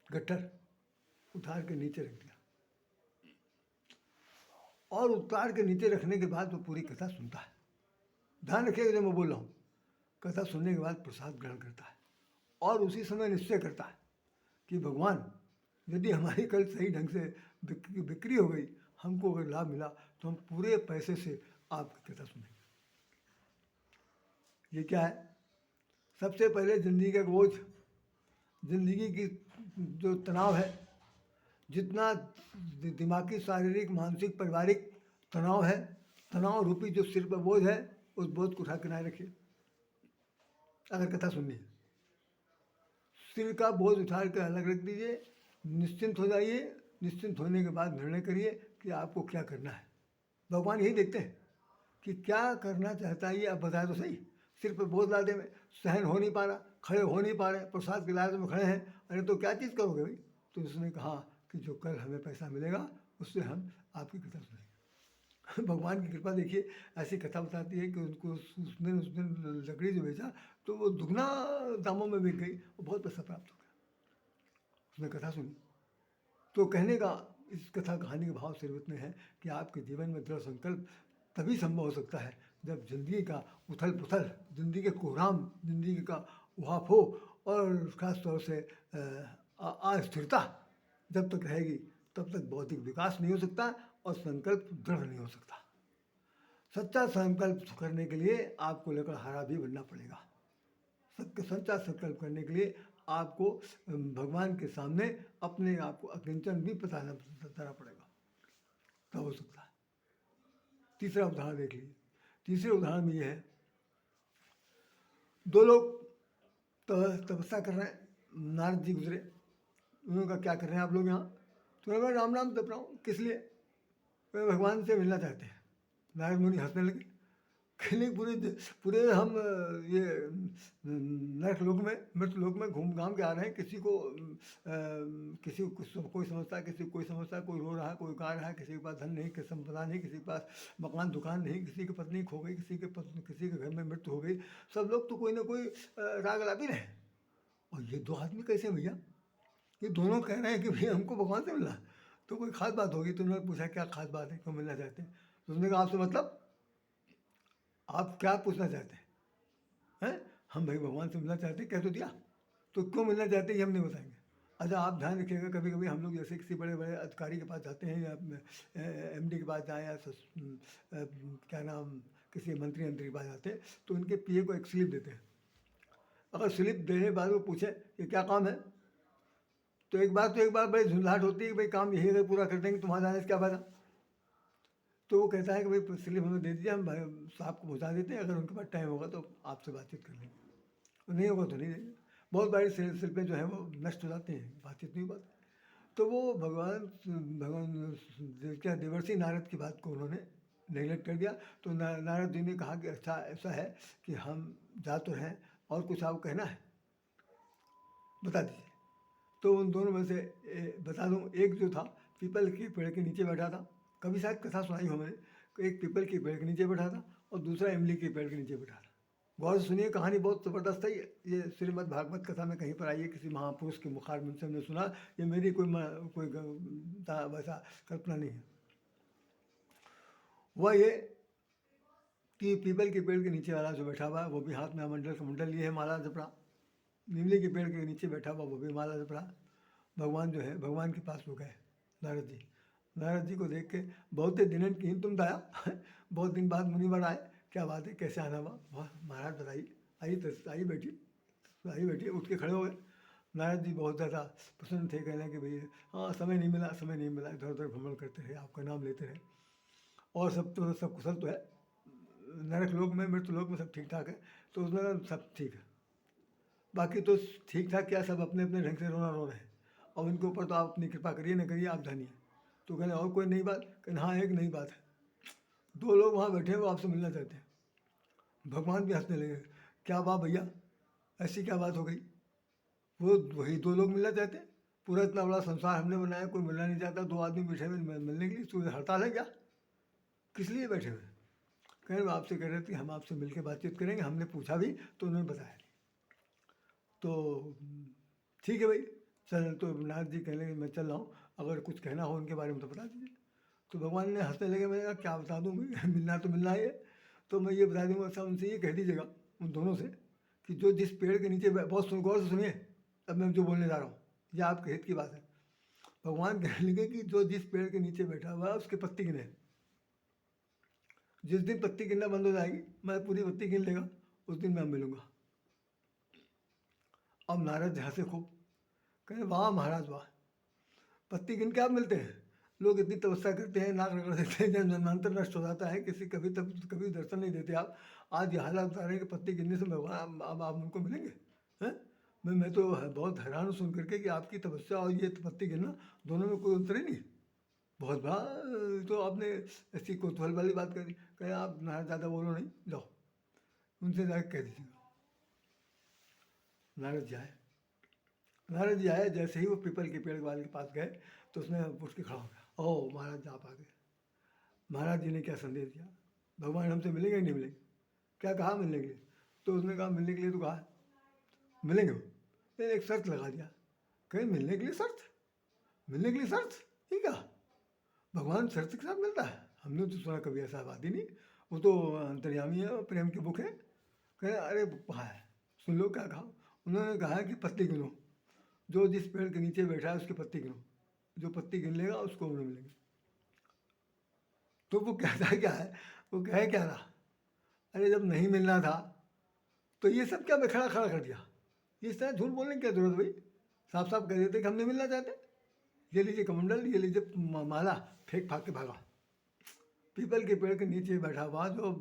गट्ठर, उतार के नीचे रख दिया, और उतार के नीचे रखने के बाद वो पूरी कथा सुनता है। ध्यान रखिएगा जो मैं बोल रहा हूँ। कथा सुनने के बाद प्रसाद ग्रहण करता है और उसी समय निश्चय करता है कि भगवान, यदि हमारी कल सही ढंग से बिक्री हो गई, हमको अगर लाभ मिला, तो हम पूरे पैसे से आपकी कथा सुनेंगे। ये क्या है? सबसे पहले जिंदगी का बोझ, जिंदगी की जो तनाव है, जितना दिमागी, शारीरिक, मानसिक, पारिवारिक तनाव है, तनाव रूपी जो सिर पर बोझ है, उस बोझ को उठा के किनारे रखिए। अगर कथा सुननी है, सिर का बोझ उठा कर अलग रख दीजिए, निश्चिंत हो जाइए। निश्चिंत होने के बाद निर्णय करिए कि आपको क्या करना है। भगवान यही देखते हैं कि क्या करना चाहता है, ये आप बताए तो सही। सिर पर बोझ लादे में सहन हो नहीं पा रहा, खड़े हो नहीं पा रहे, प्रसाद के लालच में खड़े हैं, अरे तो क्या चीज़ करोगे भाई? तो उसने कहा कि जो कल हमें पैसा मिलेगा उससे हम आपकी कथा सुनेंगे। भगवान की कृपा देखिए, ऐसी कथा बताती है कि उनको उस दिन लकड़ी जो बेचा तो वो दुगना दामों में बिक गई और बहुत पैसा प्राप्त हो गया। उसने कथा सुनी। तो कहने का इस कथा कहानी के भाव सिर्फ इतने हैं कि आपके जीवन में दृढ़ संकल्प तभी संभव हो सकता है जब जिंदगी का उथल पुथल, जिंदगी के कोहराम, जिंदगी का उहाफो और खास तौर से अस्थिरता जब तक रहेगी तब तक बौद्धिक विकास नहीं हो सकता और संकल्प दृढ़ नहीं हो सकता। सच्चा संकल्प करने के लिए आपको लकड़हारा भी बनना पड़ेगा। सच्चा संकल्प करने के लिए आपको भगवान के सामने अपने आप को अकिंचन भी बताना पड़ेगा, तब हो सकता है। तीसरा उदाहरण देख लीजिए। तीसरे उदाहरण में ये है, दो लोग तपस्या कर रहे हैं, नारद जी गुजरे, उन्होंने कहा क्या कर रहे हैं आप लोग यहाँ? तो मैं राम राम जप रहा हूँ। किस लिए? वे भगवान से मिलना चाहते हैं। नारद मुनि हंसने लगे, कहने पूरे पूरे हम ये नरक लोक में, मृत लोक में घूम घाम के आ रहे हैं, किसी को कोई समझता है, किसी को कोई समझता है, कोई रो रहा है, कोई गा रहा है, किसी के पास धन नहीं, किसी संपदा नहीं, किसी के पास मकान दुकान नहीं, किसी की पत्नी खो गई, किसी के घर में मृत्यु हो गई, सब लोग तो कोई ना कोई राग लापी रहे। और ये दो आदमी कैसे भैया? ये दोनों कह रहे हैं कि भैया हमको भगवान से मिलना, तो कोई खास बात होगी। तो उन्होंने पूछा क्या खास बात है, क्यों मिलना चाहते हैं? तो उसने कहा आपसे मतलब आप क्या पूछना चाहते हैं? हम भाई भगवान से मिलना चाहते हैं, कह तो दिया, तो क्यों मिलना चाहते हैं ये हम नहीं बताएंगे। अच्छा आप ध्यान रखिएगा, कभी कभी हम लोग जैसे किसी बड़े बड़े अधिकारी के पास जाते हैं या एमडी के पास जाएँ या क्या नाम किसी मंत्री के पास जाते हैं, तो उनके पीए को एक स्लिप देते हैं। अगर स्लिप देने के बाद वो पूछे कि क्या काम है, तो एक बार बड़ी झुंझलाहट होती है कि भाई काम यही अगर पूरा कर देंगे तुम्हारा जाने से क्या फायदा। तो वो कहता है कि भाई स्लिप हमें दे दीजिए, हम भाई साहब को पहुँचा देते हैं, अगर उनके पास टाइम होगा तो आपसे बातचीत कर लेंगे, नहीं होगा तो नहीं देंगे। बहुत बारी स्लिपें जो हैं वो नष्ट हो जाती हैं, बातचीत नहीं हो पाती। तो वो भगवान क्या देवर्षि नारद की बात को उन्होंने नेगलेक्ट कर दिया। तो नारद जी ने कहा कि अच्छा ऐसा है कि हम जा तो हैं और कुछ आपको कहना है, बता दीजिए। तो उन दोनों में से बता दूं, एक जो था पीपल के पेड़ के नीचे बैठा था, कभी शायद कथा सुनाई हो मैंने, एक पीपल के पेड़ के नीचे बैठा था और दूसरा इमली के पेड़ के नीचे बैठा था। गौर से सुनिए, कहानी बहुत ज़बरदस्त है। ये श्रीमद् भागवत कथा में कहीं पर आई है, किसी महापुरुष के मुखारबिंद से हमने सुना। ये मेरी कोई वैसा कल्पना नहीं है। वह ये कि पीपल के पेड़ के नीचे वाला जो बैठा हुआ है वो भी हाथ में मंडल का मुंडल लिए है, माला जप रहा। नीमली के पेड़ के नीचे बैठा हुआ वो भी माला जप रहा। भगवान जो है, भगवान के पास वो गए नारद जी को देख के बहुत दिनन की तुम दाया बहुत दिन बाद मुनिवर आए, क्या बात है, कैसे आना हुआ? वाह महाराज बताइए, आइए बैठिए। उठ के खड़े हो गए। नारद जी बहुत ज़्यादा प्रसन्न थे, कहने कि भैया हाँ समय नहीं मिला, इधर उधर भ्रमण करते रहे, आपका नाम लेते रहे, और सब कुशल तो है, नरक लोक में मृत्यु लोक में सब ठीक ठाक है। तो उसने कहा सब ठीक है, बाकी तो ठीक ठाक क्या, सब अपने अपने ढंग से रो रहे हैं, और इनके ऊपर तो आप अपनी कृपा करिए न करिए, आप जानिए। तो कहने और कोई नई बात? कहने हाँ एक नई बात है, दो लोग वहाँ बैठे हैं वो आपसे मिलना चाहते हैं। भगवान भी हंसने लगे, क्या बात भैया, ऐसी क्या बात हो गई? वो वही दो लोग मिलना चाहते हैं? पूरा इतना बड़ा संसार हमने बनाया, कोई मिलना नहीं चाहता, दो आदमी बैठे हुए मिलने के लिए, तो हड़ताल है क्या? किस लिए बैठे हुए? कह रहे आपसे कह रहे थे हम आपसे मिल के बातचीत करेंगे, हमने पूछा भी तो उन्होंने बताया। तो ठीक है भाई चल, तो नारद जी कहने लगे मैं चल रहा हूँ, अगर कुछ कहना हो उनके बारे में तो बता दीजिए। तो भगवान ने हंसने लगे, मैंने कहा क्या बता दूँ भाई, मिलना तो मिलना है, तो मैं ये बता दूँगा, सब उनसे ये कह दीजिएगा उन दोनों से कि जो जिस पेड़ के नीचे, बहुत गौर से सुनिए अब मैं जो बोलने जा रहा हूँ, यह आपके हित की बात है। भगवान कहने लगे कि जो जिस पेड़ के नीचे बैठा हुआ है उसकी पत्ती गिने, जिस दिन पत्ती गिनना बंद हो जाएगी, मैं पूरी पत्ती गिन लेगा, उस दिन मैं मिलूंगा। अब नारद हंसे खूब, कहे वाह महाराज वाह, पत्ती गिन के आप मिलते हैं? लोग इतनी तपस्या करते हैं, नाक रगड़ देते हैं, जब जन्मांतर नष्ट हो जाता है, कभी दर्शन नहीं देते आप, आज ये हालत बता रहे हैं कि पत्ती गिनने से भगवान अब आप उनको मिलेंगे हैं? मैं तो बहुत हैरान हूँ सुन करके कि आपकी तपस्या और ये पत्ती गिनना दोनों में कोई अंतर ही नहीं। बहुत बड़ा, तो आपने ऐसी कौतूहल वाली बात करी। कहे आप ना ज़्यादा बोलो नहीं, जाओ उनसे जाकर कह दीजिएगा। नारद जी आए, जैसे ही वो पीपल के पेड़ वाले के पास गए तो उसने उठ के खड़ा हो गया, ओह महाराज आप आ गए। महाराज जी ने क्या संदेश दिया? भगवान हमसे मिलेंगे नहीं मिलेंगे? क्या कहा मिलने के लिए? तो उसने कहा मिलने के लिए तो कहा मिलेंगे, एक शर्त लगा दिया। कहीं मिलने के लिए शर्त? मिलने के लिए शर्त? ठीक है, भगवान शर्त के साथ मिलता है? हमने तो सुना कभी, ऐसा बात ही नहीं। वो तो अंतर्यामी है और प्रेम की बुक है। कहे अरे कहा है, सुन लो क्या कहा। उन्होंने कहा कि पत्ती गिनो, जो जिस पेड़ के नीचे बैठा है उसकी पत्ती गिनो, जो पत्ती गिन लेगा उसको उम्र मिलेंगे। तो वो कहता क्या है, वो कह क्या रहा, अरे जब नहीं मिलना था तो ये सब क्या मैं खड़ा खड़ा कर दिया। इस तरह झूठ बोलने की क्या जरूरत भाई, साफ साफ कह देते कि हम नहीं मिलना चाहते। ये लीजिए कमंडल, ये लीजिए माला, फेंक फाक के भागा। पीपल के पेड़ के नीचे बैठा हुआ जो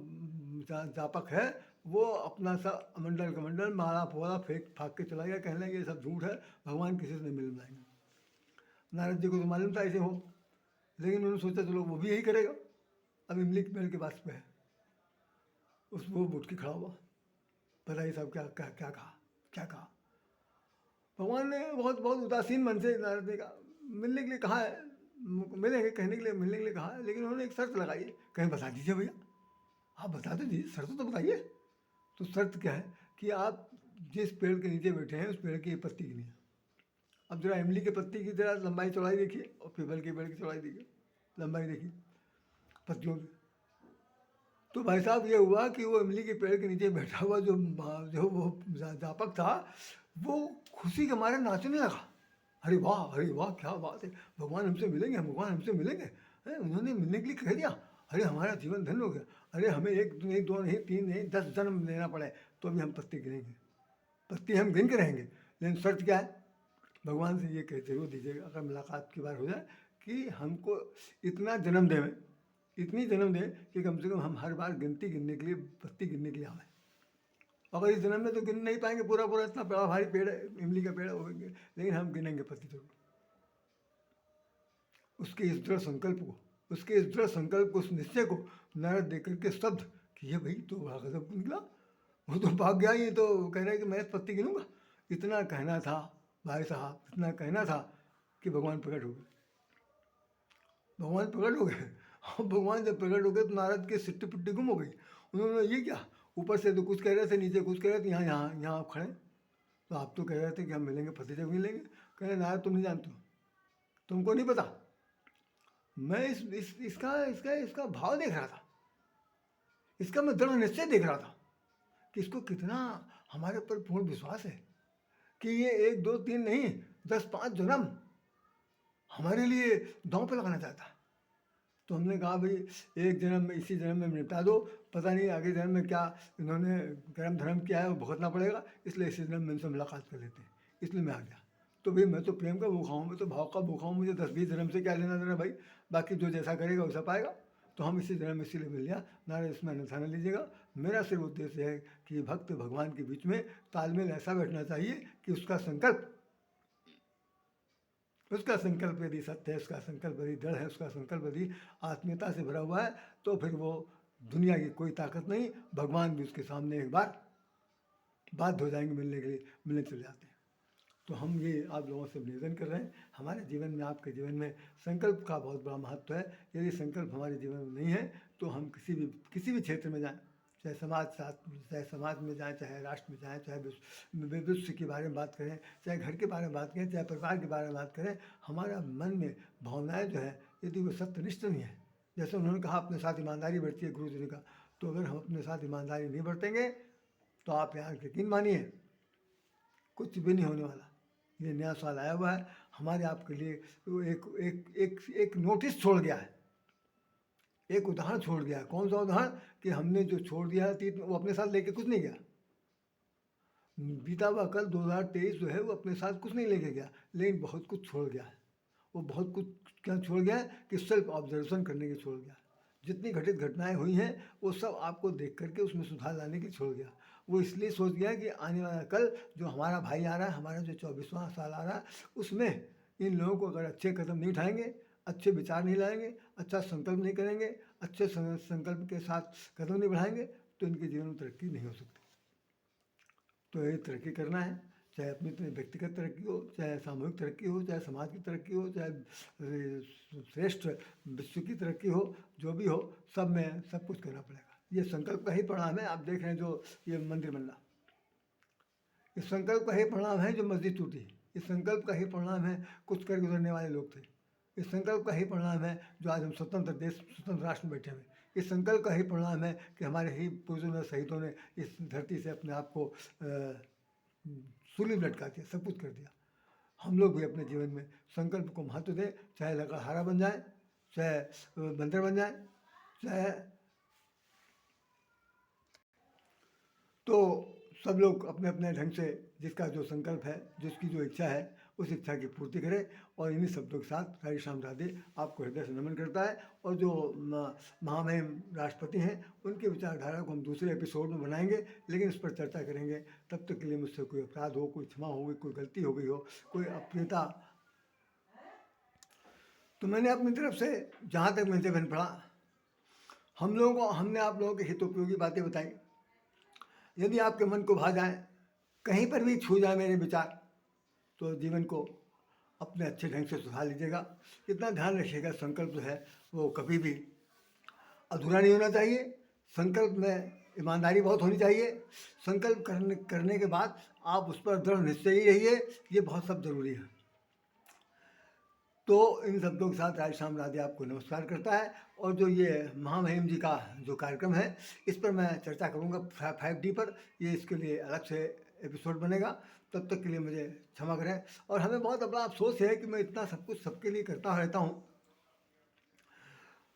जापक है, वो अपना सा मंडल कमंडल माला फोड़ा फेंक फाक के चला गया, कहने लगे ये सब झूठ है, भगवान किसी से नहीं मिल पाएंगे। नारद जी को तो मालूम था ऐसे हो, लेकिन उन्होंने सोचा चलो वो भी यही करेगा। अब इमली के पेड़ के पास पे है, उस वो उठ के खड़ा हुआ, बताइए साहब क्या क्या क्या कहा, क्या कहा। भगवान ने बहुत बहुत उदासीन मन से नारद ने कहा, मिलने के लिए कहा है, मिलेंगे कहने के लिए, मिलने के लिए कहा है, लेकिन उन्होंने एक शर्त लगाई है। कहीं बता दीजिए भैया, आप बता दीजिए, शर्त तो बताइए। तो शर्त क्या है कि आप जिस पेड़ के नीचे बैठे हैं उस पेड़ की पत्ती गिनिए। अब जरा इमली के पत्ती की जरा लंबाई चौड़ाई देखिए और पीपल के पेड़ की चौड़ाई देखिए, लंबाई देखिए पत्तियों की। तो भाई साहब ये हुआ कि वो इमली के पेड़ के नीचे बैठा हुआ जो जो वो जापक था, वो खुशी के मारे नाचने लगा। अरे वाह क्या बात है, भगवान हमसे मिलेंगे, भगवान हमसे मिलेंगे। उन्होंने मिलने के लिए कह दिया, अरे हमारा जीवन धन्य हो गया। अरे हमें एक नहीं, दो नहीं, तीन नहीं, 10 जन्म लेना पड़े तो भी हम पत्ती गिनेंगे, पत्ती हम गिन के रहेंगे। लेकिन शर्त क्या है, भगवान से ये कह जरूर दीजिएगा अगर मुलाकात की बार हो जाए कि हमको इतना जन्म दें, इतनी जन्म दें कि कम से कम हम हर बार गिनती गिनने के लिए, पत्ती गिनने के लिए आए। अगर इस जन्म में तो गिन नहीं पाएंगे पूरा पूरा, इतना बड़ा भारी पेड़ है, इमली का पेड़ होंगे, लेकिन हम गिनेंगे पत्ती जरूर। उसके इस दृढ़ संकल्प को, उसके इस दृढ़ संकल्प को, उस निश्चय को नारद देख करके स्तब्ध कि ये भाई तो बड़ा गजब निकला। वो तो भाग गया, ये तो कह रहा है कि मैं पत्ती गिनूंगा। इतना कहना था भाई साहब, इतना कहना था कि भगवान प्रकट हो गए। भगवान प्रकट हो गए और भगवान जब प्रकट हो गए तो नारद की सिट्टी पिट्टी गुम हो गई। उन्होंने ये क्या, ऊपर से तो कुछ कह रहे थे, नीचे कुछ कह रहे थे, यहाँ यहाँ यहाँ आप खड़े, तो आप तो कह रहे थे कि हम मिलेंगे, पति जब मिलेंगे। कह रहे नारद तुम नहीं जानते हो, तुमको नहीं पता। मैं इसका इसका इसका भाव देख रहा था, इसका मैं दृढ़ निश्चय देख रहा था कि इसको कितना हमारे ऊपर पूर्ण विश्वास है कि ये 1 2 3 नहीं, 10 5 जन्म हमारे लिए दांव पे लगाना चाहता है। तो हमने कहा भाई एक जन्म में, इसी जन्म में निपटा दो, पता नहीं आगे जन्म में क्या इन्होंने कर्म धर्म किया है वो भुगतना पड़ेगा, इसलिए इसी जन्म में इनसे मुलाकात कर लेते हैं। इसलिए मैं आ गया। तो भाई मैं तो प्रेम का भूखा हूँ, मैं तो भाव का भूखा हूँ, मुझे 10 20 जन्म से क्या लेना देना भाई, बाकी जो जैसा करेगा वैसा पाएगा। तो हम इसी जन्म में इसीलिए मिल लिया, नारायण इसमें अन्यथा न लीजिएगा। मेरा सिर्फ उद्देश्य है कि भक्त भगवान के बीच में तालमेल ऐसा बैठना चाहिए कि उसका संकल्प यदि सत्य है, उसका संकल्प यदि दृढ़ है, उसका संकल्प यदि आत्मीयता से भरा हुआ है, तो फिर वो दुनिया की कोई ताकत नहीं, भगवान भी उसके सामने एक बार बाध्य हो जाएंगे मिलने के लिए, मिलने चले जाते हैं। तो हम ये आप लोगों से निवेदन कर रहे हैं, हमारे जीवन में, आपके जीवन में संकल्प का बहुत बड़ा महत्व है। यदि संकल्प हमारे जीवन में नहीं है तो हम किसी भी क्षेत्र में जाएँ, चाहे समाज में जाएँ, चाहे राष्ट्र में जाएँ, चाहे विश्व के बारे में बात करें, चाहे घर के बारे में बात करें, चाहे परिवार के बारे में बात करें, हमारा मन में भावनाएं जो है यदि वो सत्यनिष्ठ नहीं है, जैसे उन्होंने कहा अपने साथ ईमानदारी बढ़ती है गुरु जी ने कहा, तो अगर हम अपने साथ ईमानदारी नहीं बरतेंगे तो आप यहाँ यकीन मानिए कुछ भी नहीं होने वाला। ये नया साल आया हुआ है हमारे आपके लिए, तो एक नोटिस छोड़ गया है, एक उदाहरण छोड़ गया है। कौन सा उदाहरण, कि हमने जो छोड़ दिया है अतीत में वो अपने साथ लेके कुछ नहीं गया। बीता हुआ कल 2023 जो है वो अपने साथ कुछ नहीं लेके गया, लेकिन बहुत कुछ छोड़ गया है। वो बहुत कुछ क्या छोड़ गया है कि सेल्फ ऑब्जर्वेशन करने की छोड़ गया। जितनी घटित घटनाएं हुई हैं वो सब आपको देख करके उसमें सुधार लाने की छोड़ गया। वो इसलिए सोच गया कि आने वाला कल जो हमारा भाई आ रहा है, हमारा जो 24वां साल आ रहा है, उसमें इन लोगों को अगर अच्छे कदम नहीं उठाएंगे, अच्छे विचार नहीं लाएंगे, अच्छा संकल्प नहीं करेंगे, अच्छे संकल्प के साथ कदम नहीं बढ़ाएंगे, तो इनके जीवन में तरक्की नहीं हो सकती। तो ये तरक्की करना है, चाहे अपनी व्यक्तिगत तरक्की हो, चाहे सामूहिक तरक्की हो, चाहे समाज की तरक्की हो, चाहे श्रेष्ठ विश्व की तरक्की हो, जो भी हो, सब में सब कुछ करना पड़ेगा। ये संकल्प का ही परिणाम है। आप देख रहे हैं जो ये मंदिर बन रहा, इस संकल्प का ही परिणाम है जो मस्जिद टूटी, इस संकल्प का ही परिणाम है कुछ कर गुजरने वाले लोग थे, इस संकल्प का ही परिणाम है जो आज हम स्वतंत्र देश, स्वतंत्र राष्ट्र में बैठे हुए। इस संकल्प का ही परिणाम है कि हमारे ही पूर्वजों ने, शहीदों ने इस धरती से अपने आप को सूली में लटका दिया, सब कुछ कर दिया। हम लोग भी अपने जीवन में संकल्प को महत्व दें, चाहे लकड़हारा बन जाए, चाहे बंदर बन जाए, चाहे तो सब लोग अपने अपने ढंग से जिसका जो संकल्प है, जिसकी जो इच्छा है, उस इच्छा की पूर्ति करें। और इन्हीं शब्दों के साथ राधे श्याम राधे आपको हृदय से नमन करता है। और जो महामहिम राष्ट्रपति हैं, उनके विचारधारा को हम दूसरे एपिसोड में बनाएंगे, लेकिन इस पर चर्चा करेंगे। तब तक के लिए मुझसे कोई अपराध हो, कोई क्षमा हो गई, कोई गलती हो गई हो, कोई अप्रियता, तो मैंने अपनी तरफ से जहाँ तक मुझे बन पड़ा, हमने आप लोगों के हितोपयोगी बातें बताई। यदि आपके मन को भा जाए, कहीं पर भी छू जाए मेरे विचार, तो जीवन को अपने अच्छे ढंग से सुधार लीजिएगा। इतना ध्यान रखिएगा, संकल्प जो है वो कभी भी अधूरा नहीं होना चाहिए। संकल्प में ईमानदारी बहुत होनी चाहिए। संकल्प करने के बाद आप उस पर दृढ़ निश्चयी रहिए, ये बहुत सब जरूरी है। तो इन शब्दों के साथ राधे श्याम राधे आपको नमस्कार करता है। और जो ये महामहिम जी का जो कार्यक्रम है, इस पर मैं चर्चा करूँगा 5D पर, ये इसके लिए अलग से एपिसोड बनेगा। तब तक के लिए मुझे क्षमा करें। और हमें बहुत बड़ा अफसोस है कि मैं इतना सब कुछ सबके लिए करता रहता हूँ।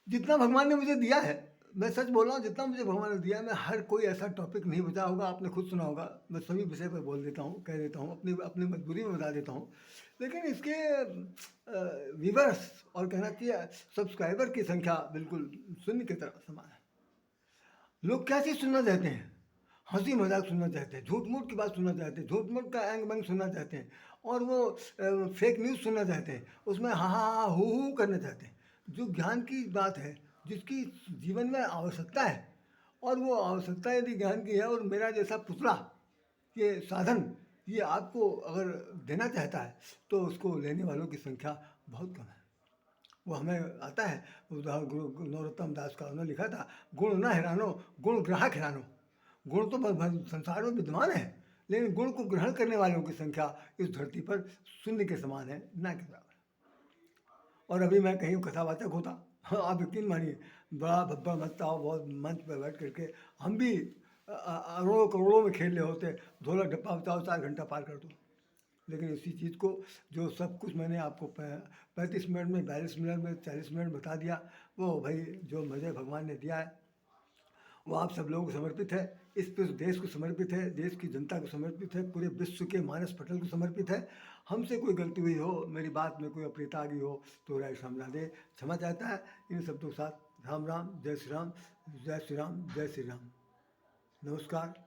जितना भगवान ने मुझे दिया है, मैं सच बोल रहा हूँ, जितना मुझे भगवान ने दिया है, मैं हर कोई ऐसा टॉपिक नहीं बचा होगा, आपने खुद सुना होगा, मैं सभी विषय पर बोल देता हूँ, कह देता हूँ, अपनी मजबूरी में बता देता हूँ। लेकिन इसके व्यूअर्स और कहना चाहिए सब्सक्राइबर की संख्या बिल्कुल शून्य की तरह समान है। लोग क्या चीज़ सुनना चाहते हैं? हंसी मजाक सुनना चाहते हैं, झूठ मूठ की बात सुनना चाहते हैं, झूठ मूठ का एंग बंग सुनना चाहते हैं, और वो फेक न्यूज़ सुनना चाहते हैं, उसमें हा हा हा हू हू करना चाहते हैं। जो ज्ञान की बात है, जिसकी जीवन में आवश्यकता है, और वो आवश्यकता यदि ज्ञान की है, और मेरा जैसा पुतला ये साधन ये आपको अगर देना चाहता है, तो उसको लेने वालों की संख्या बहुत कम है। वो हमें आता है, उदाहरण गुरु नरोत्तम दास का उन्होंने लिखा था, गुण न हैरानो, गुण ग्राहक हैरानो। गुण तो संसार में विद्यमान है, लेकिन गुण को ग्रहण करने वालों की संख्या इस धरती पर शून्य के समान है, ना के बराबर। और अभी मैं कहीं कथावाचक होता, हाँ, आप यकीन मानिए, बड़ा भब्बा मचता हो, बहुत मंच पर बैठ करके हम भी अरबों करोड़ों में खेल रहे होते, ढोलक ढप्पा बचाओ 4 घंटा पार कर दो। लेकिन इसी चीज़ को जो सब कुछ मैंने आपको 35 मिनट में, 42 मिनट में, 40 मिनट बता दिया, वो भाई जो मुझे भगवान ने दिया है, वो आप सब लोगों को समर्पित है। इस पूरे देश को समर्पित है, देश की जनता को समर्पित है, पूरे विश्व के मानस पटल को समर्पित है। हमसे कोई गलती हुई हो, मेरी बात में कोई अप्रियता आ गई हो, तो राधे श्याम राधे क्षमा चाहता है। इन शब्दों के साथ राम राम, जय श्री राम, जय श्री राम, जय श्री राम, नमस्कार।